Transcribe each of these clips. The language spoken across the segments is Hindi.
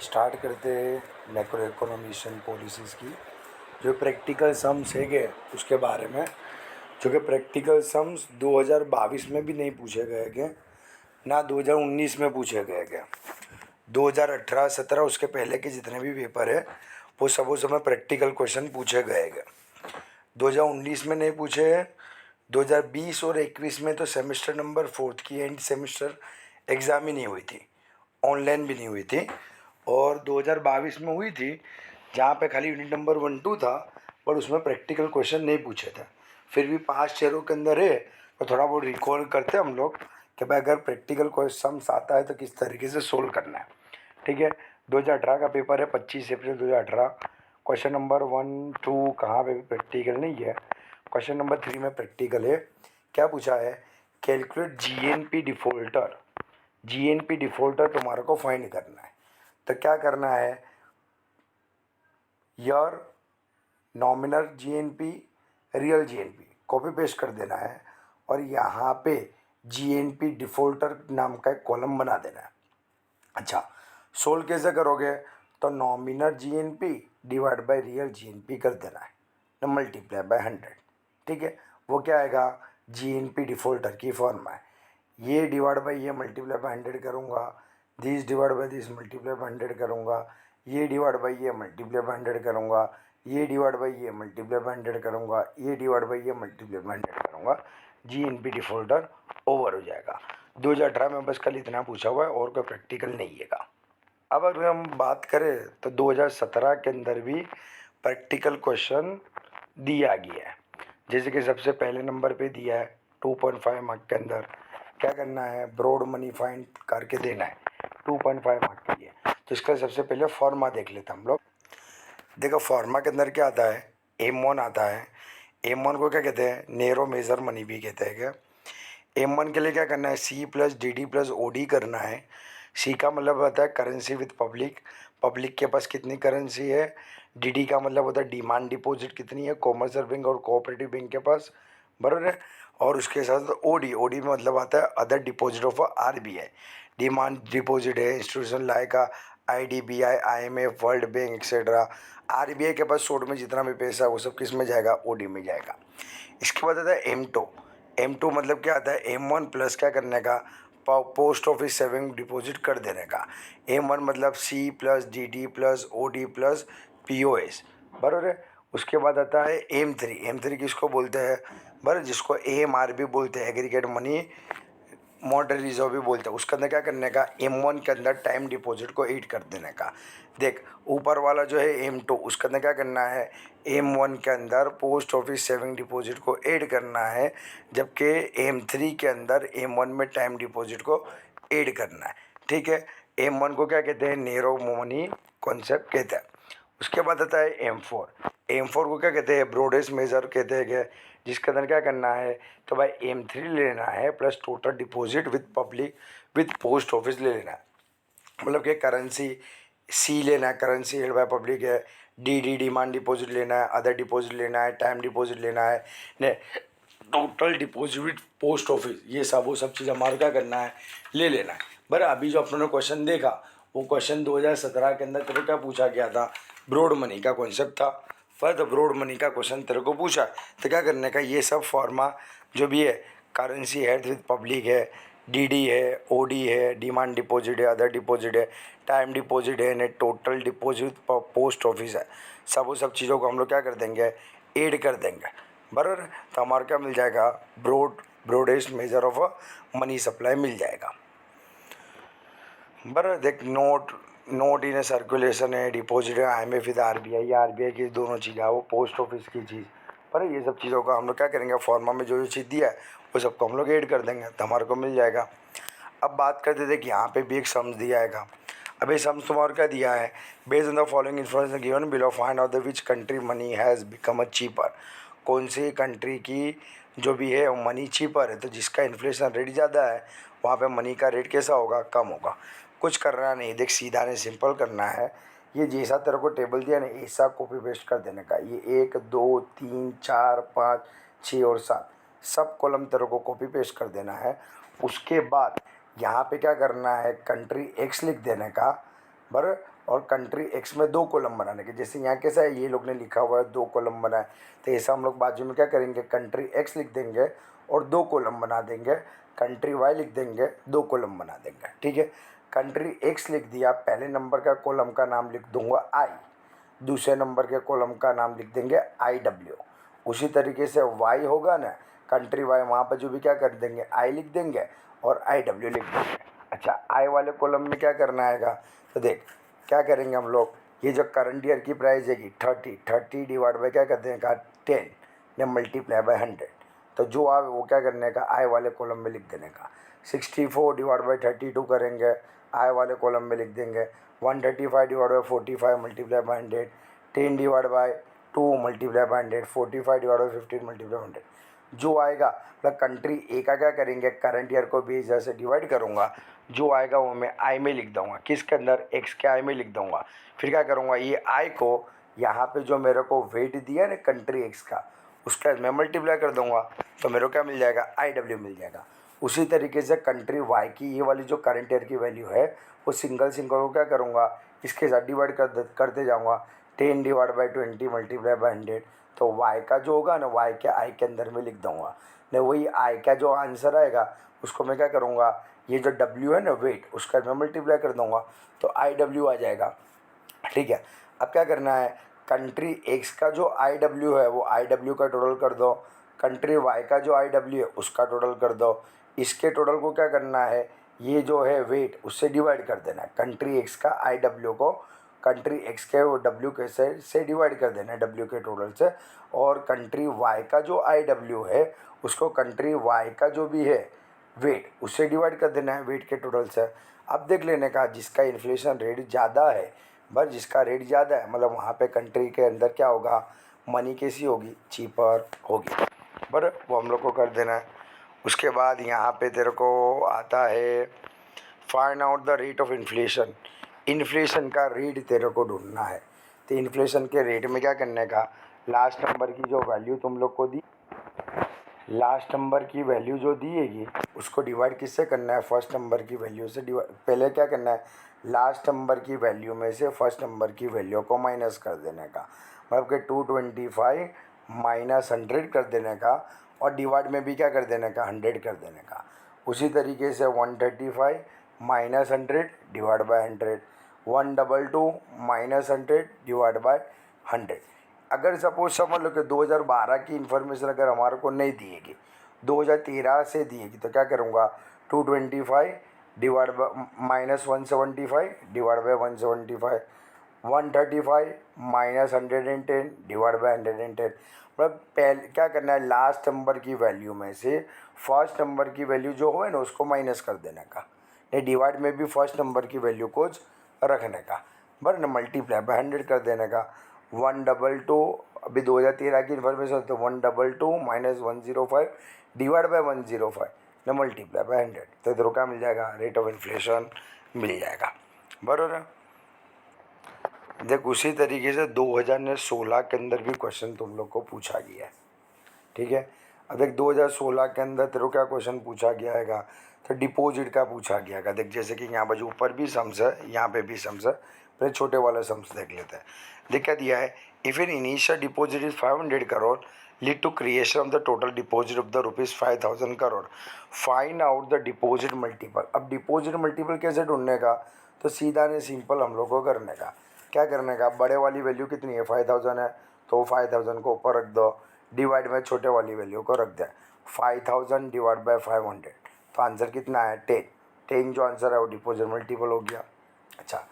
स्टार्ट करते हैं मैक्रो इकोनॉमिक्स पॉलिसीज़ की जो प्रैक्टिकल सम्स है गए उसके बारे में। जो कि प्रैक्टिकल सम्स 2022 में भी नहीं पूछे गए थे, ना 2019 में पूछे गए थे। 2018-17 उसके पहले के जितने भी पेपर है वो सब उस समय प्रैक्टिकल क्वेश्चन पूछे गए थे। 2019 में नहीं पूछे हैं। 2020 और 21 में तो सेमेस्टर नंबर 4 की एंड सेमेस्टर एग्ज़ाम ही नहीं हुई थी, ऑनलाइन भी नहीं हुई थी। और 2022 में हुई थी जहाँ पे खाली यूनिट नंबर 1-2 था, पर उसमें प्रैक्टिकल क्वेश्चन नहीं पूछे थे। फिर भी 5 शहरों के अंदर है तो थोड़ा बहुत रिकॉल करते हैं हम लोग कि भाई अगर प्रैक्टिकल क्वेश्चन आता है तो किस तरीके से सोल्व करना है। ठीक है, 2018 का पेपर है, 25 अप्रैल 2018। क्वेश्चन नंबर 1-2 कहाँ पे भी प्रैक्टिकल नहीं है। क्वेश्चन नंबर 3 में प्रैक्टिकल है। क्या पूछा है? Calculate GNP defaulter. GNP defaulter तुम्हारे को फाइंड करना है। तो क्या करना है, your nominal GNP real GNP copy paste कर देना है और यहाँ पे जीएनपी डिफॉल्टर नाम का एक कॉलम बना देना है। अच्छा, सोल्व कैसे करोगे? तो nominal GNP divide by real GNP कर देना है, न मल्टीप्लाई बाय 100। ठीक है, वो क्या आएगा? जीएनपी डिफॉल्टर की फॉर्म है। ये डिवाइड बाय ये मल्टीप्लाई बाय 100 करूँगा, this divide by this multiply by 100 करूँगा, ये डिवाइड बाय ये मल्टीप्लाई बाय 100 करूँगा, ये डिवाइड बाय ये मल्टीप्लाई बाय 100 करूँगा, ये डिवाइड बाय ये मल्टीप्लाई बाय 100 करूँगा। जीएनपी डिफॉल्टर ओवर हो जाएगा। 2018 में बस कल इतना पूछा हुआ है और कोई प्रैक्टिकल नहीं है का। अब अगर हम बात करें तो 2017 के अंदर भी प्रैक्टिकल क्वेश्चन दिया गया है। जैसे कि सबसे पहले नंबर पे दिया है 2.5 मार्क के अंदर क्या करना है, ब्रॉड मनी फाइंड करके देना है 2.5 मार्क के लिए। तो इसका सबसे पहले फॉर्मा देख लेते हैं हम लोग। देखो फॉर्मा के अंदर क्या आता है, M1 आता है। M1 को क्या कहते हैं? नैरो मेजर मनी भी कहते हैं। क्या M1 के लिए क्या करना है? C+DD+OD करना है। C का मतलब होता है करेंसी विथ पब्लिक, पब्लिक के पास कितनी करेंसी है। DD का मतलब होता है डिमांड डिपॉजिट कितनी है कॉमर्शियल बैंक और कोऑपरेटिव बैंक के पास, बराबर है। और उसके साथ OD में मतलब आता है other deposit of RBI। Demand deposit है institution like IDBI, IMF, world bank etcetera. RBI के पास शॉर्ट में जितना भी पैसा है वो सब किस में जाएगा? OD में जाएगा। इसके बाद आता है M2 मतलब क्या आता है? M1 प्लस क्या करने का? पोस्ट ऑफिस सेविंग डिपॉजिट कर देने का। M1 मतलब C+DD+OD+ POS, बराबर है। उसके बाद आता है M3 किसको बोलते हैं? बराबर, जिसको AMR भी बोलते हैं, एग्रीगेट मनी मॉडल रिजर्व भी बोलते हैं। उसके अंदर क्या करने का? M1 के अंदर टाइम डिपॉजिट को ऐड कर देने का। देख ऊपर वाला जो है M2 उसके अंदर क्या करना है? M1 के अंदर पोस्ट ऑफिस सेविंग डिपॉजिट को ऐड करना है, जबकि M3 के अंदर M1 में टाइम डिपॉजिट को ऐड करना है। ठीक है, M1 को क्या कहते हैं? नैरो मनी कॉन्सेप्ट कहते हैं। उसके बाद आता है M4 को क्या कहते हैं? ब्रॉडेस्ट मेजर कहते हैं। क्या जिसके अंदर क्या करना है? तो भाई M3 लेना है plus total deposit with public with post office ले लेना है। मतलब कि करेंसी C लेना है, करेंसी हेल्ड बाय पब्लिक है। DD डिमांड डिपॉजिट लेना है, अदर डिपॉजिट लेना है, टाइम डिपॉजिट लेना है, ने total deposit with post office, ये सब वो सब चीज़ हमारे क्या करना है? ले लेना है। बराबर, अभी जो अपने क्वेश्चन देखा वो क्वेश्चन 2017 के अंदर तेरे को क्या पूछा गया था? ब्रॉड मनी का कॉन्सेप्ट था। पर तो ब्रॉड मनी का क्वेश्चन तेरे को पूछा तो क्या करने का? ये सब फॉर्मा जो भी है, करेंसी हेल्ड विद पब्लिक है, DD है, OD है, डिमांड डिपॉजिट है, अदर डिपॉजिट है, टाइम डिपॉजिट है, net total deposit post office है, सब वो सब चीज़ों को हम लोग क्या कर देंगे? ऐड कर देंगे, बराबर। तो हमारा क्या मिल जाएगा? Broadest measure of money supply मिल जाएगा, बराबर। देख नोट इन सर्कुलेशन है, डिपॉजिट है, IMF विद RBI की दोनों चीज़ें वो पोस्ट ऑफिस की चीज़, पर ये सब चीज़ों का हम लोग क्या करेंगे? फॉर्मा में जो जो चीज़ दिया है वो सबको हम लोग ऐड कर देंगे तो हमारे को मिल जाएगा। अब बात करते थे कि यहाँ पे भी एक सम्स दिया है। अब ये सम्स तुम्हारा क्या दिया है? Based on the following information given below find out the which country money has become a cheaper. कौन सी कंट्री की जो भी है वो मनी चीपर है, तो जिसका इन्फ्लेशन रेट ज़्यादा है वहाँ पे मनी का रेट कैसा होगा? कम होगा। कुछ करना नहीं, देख सीधा नहीं, सिंपल करना है। ये जैसा तेरे को टेबल दिया ना ऐसा कॉपी पेस्ट कर देने का। ये 1 2 3 4 5 6 और 7 सब कॉलम तेरे को कॉपी पेस्ट कर देना है। उसके बाद यहाँ पे क्या करना है? कंट्री X लिख देने का, बराबर। और कंट्री एक्स में 2 कॉलम बनाने के, जैसे यहाँ कैसा है, ये लोग ने लिखा हुआ है 2 कॉलम बनाए, तो ऐसा हम लोग बाजू में क्या करेंगे, कंट्री एक्स लिख देंगे और 2 कॉलम बना देंगे, कंट्री वाई लिख देंगे, 2 कॉलम बना देंगे। ठीक है, कंट्री एक्स लिख दिया, पहले नंबर का कॉलम का नाम लिख दूंगा आई, दूसरे नंबर के कॉलम का नाम लिख देंगे आई डब्ल्यू। उसी तरीके से वाई होगा ना, कंट्री वाई, वहाँ पर जो भी क्या कर देंगे, आई लिख देंगे और आई डब्ल्यू लिख देंगे। अच्छा, आई वाले कॉलम में क्या करना आएगा, तो देख क्या करेंगे हम लोग, ये जो करंट ईयर की प्राइस है 30 डिवाइड बाई क्या कर देने का 10 ने मल्टीप्लाई बाय 100, तो जो आवे वो क्या करने का आई वाले कॉलम में लिख देने का। 64 डिवाइड बाई 32 करेंगे, आई वाले कॉलम में लिख देंगे। 135 divide by 45 multiply by 100, 10 divide by 2 multiply by 100, 45 divide by 15 multiply by 100। जो आएगा मतलब कंट्री ए का क्या करेंगे, करंट ईयर को 20,000 से डिवाइड करूँगा, जो आएगा वो मैं आई में लिख दूँगा, किसके अंदर, एक्स के आई में लिख दूँगा। फिर क्या करूँगा, ये आई को यहाँ पे जो मेरे को वेट दिया ना कंट्री एक्स का, उसका मैं मल्टीप्लाई कर दूँगा, तो मेरे को क्या मिल जाएगा, आई डब्ल्यू मिल जाएगा। उसी तरीके से कंट्री वाई की ये वाली जो करंट ईयर की वैल्यू है, वो सिंगल को क्या करूँगा, इसके साथ डिवाइड करते जाऊँगा। 10 डिवाइड बाई 20 मल्टीप्लाई बाई 100, तो वाई का जो होगा ना, वाई के आई के अंदर में लिख दूँगा। नहीं, वही आई का जो आंसर आएगा उसको मैं क्या करूँगा, ये जो डब्ल्यू है ना वेट, उसका मैं मल्टीप्लाई कर दूँगा, तो आई डब्ल्यू आ जाएगा। ठीक है, अब क्या करना है, कंट्री एक्स का जो आई डब्ल्यू है वो आई डब्ल्यू का टोटल कर दो, कंट्री वाई का जो आई डब्ल्यू है उसका टोटल कर दो। इसके टोटल को क्या करना है, ये जो है वेट उससे डिवाइड कर देना है, कंट्री एक्स का आई डब्ल्यू को कंट्री एक्स के वो डब्ल्यू के से डिवाइड कर देना है डब्ल्यू के टोटल से, और कंट्री वाई का जो आई डब्ल्यू है उसको कंट्री वाई का जो भी है वेट उससे डिवाइड कर देना है वेट के टोटल से। अब देख लेने का जिसका इन्फ्लेशन रेट ज़्यादा है, बस जिसका रेट ज़्यादा है मतलब वहाँ पे कंट्री के अंदर क्या होगा, मनी कैसी होगी, चीपर होगी, पर वो हम लोग को कर देना है। उसके बाद यहाँ पे तेरे को आता है find out the rate of inflation. Inflation का रेट तेरे को ढूंढना है, तो इन्फ्लेशन के रेट में क्या करने का, लास्ट नंबर की जो वैल्यू तुम लोग को दी, लास्ट नंबर की वैल्यू जो दिएगी उसको डिवाइड किससे करना है, फर्स्ट नंबर की वैल्यू से डिवाइड। पहले क्या करना है, लास्ट नंबर की वैल्यू में से फर्स्ट नंबर की वैल्यू को माइनस कर देने का, मतलब कि 225 माइनस 100 कर देने का, और डिवाइड में भी क्या कर देने का, 100 कर देने का। उसी तरीके से 135 minus 100 divide by 100, 122 minus 100 divide by 100। अगर सपोज समझ लो कि 2012 की इन्फॉर्मेशन अगर हमारे को नहीं दिएगी, 2013 से दिएगी, तो क्या करूँगा, 225 divide by minus 175 divide by 175, 135 minus 110 divide by 110। मतलब पहले क्या करना है, लास्ट नंबर की वैल्यू में से फर्स्ट नंबर की वैल्यू जो हो ना उसको माइनस कर देने का, नहीं डिवाइड में भी फर्स्ट नंबर की वैल्यू को रखने का, बराबर, मल्टीप्लाई बाय 100 कर देने का। 122 अभी 2013 की इन्फॉर्मेशन, तो 122 माइनस 105 डिवाइड बाय 105 न मल्टीप्लाई बाय 100, तो इधर क्या मिल जाएगा, रेट ऑफ इन्फ्लेशन मिल जाएगा, बराबर है। देख उसी तरीके से 2016 के अंदर भी क्वेश्चन तुम लोग को पूछा गया है। ठीक है, अब देख 2016 के अंदर तेरे को क्या क्वेश्चन पूछा गया है, तो डिपॉजिट का पूछा गया है। देख जैसे कि यहाँ बाजू ऊपर भी सम्स है, यहाँ पे भी सम्स है, पहले छोटे वाले सम्स देख लेते हैं। देख क्या दिया है, if an initial deposit is 500 crore lead to creation of the total deposit of the ₹5,000 crore, find out the deposit multiple. अब डिपॉजिट मल्टीपल कैसे ढूंढने का, तो सीधा ने सिंपल हम लोग को करने का, क्या करने का, बड़े वाली वैल्यू कितनी है 5,000 है, तो 5,000 को ऊपर रख दो, डिवाइड में छोटे वाली वैल्यू को रख दे, 5,000 डिवाइड बाय 500, तो आंसर कितना है 10। 10 जो आंसर है वो डिपॉजिट मल्टीपल हो गया। अच्छा,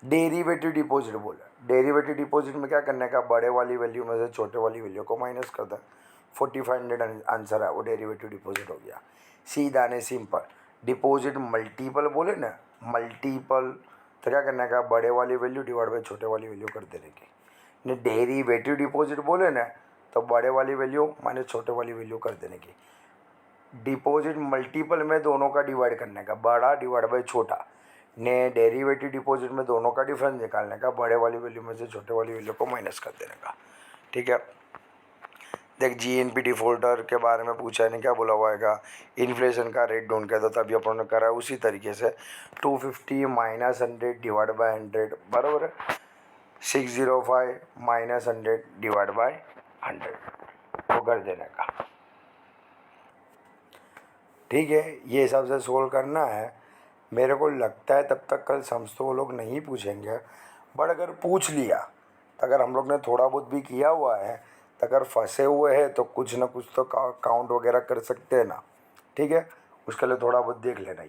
डेरिवेटिव डिपॉजिट बोला, डेरिवेटिव डिपॉजिट में क्या करने का, बड़े वाली वैल्यू में से छोटे वाली वैल्यू को माइनस कर दे, 4,500 आंसर है वो डेरिवेटिव डिपॉजिट हो गया। सीधा ने सिंपल। डिपॉजिट मल्टीपल बोले ना, मल्टीपल, तो क्या करने का, बड़े वाली वैल्यू डिवाइड बाई छोटे वाली वैल्यू कर देने की। ने डेरिवेटिव डिपॉजिट बोले ना, तो बड़े वाली वैल्यू माइनस छोटे वाली वैल्यू कर देने की। डिपॉजिट मल्टीपल में दोनों का डिवाइड करने का, बड़ा डिवाइड बाई छोटा, ने डेरिवेटिव डिपॉजिट में दोनों का डिफरेंस निकालने का, बड़े वाली वैल्यू में से छोटे वाली वैल्यू को माइनस कर देने का। ठीक है, देख जीएनपी डिफॉल्टर के बारे में पूछा है, क्या बोला हुआ है, इन्फ्लेशन का रेट ढूंढ के, तो तभी अपन ने करा है उसी तरीके से 250 माइनस 100 डिवाइड बाय 100 बराबर है 605 माइनस 100 डिवाइड बाय 100 वो कर देने का। ठीक है, ये हिसाब से सोल्व करना है। मेरे को लगता है तब तक कल सम्स तो वो लोग नहीं पूछेंगे, बट अगर पूछ लिया तो अगर हम लोग ने थोड़ा बहुत भी किया हुआ है तो अगर फंसे हुए हैं तो कुछ ना कुछ तो काउंट वगैरह कर सकते हैं ना। ठीक है, उसके लिए थोड़ा बहुत देख लेना।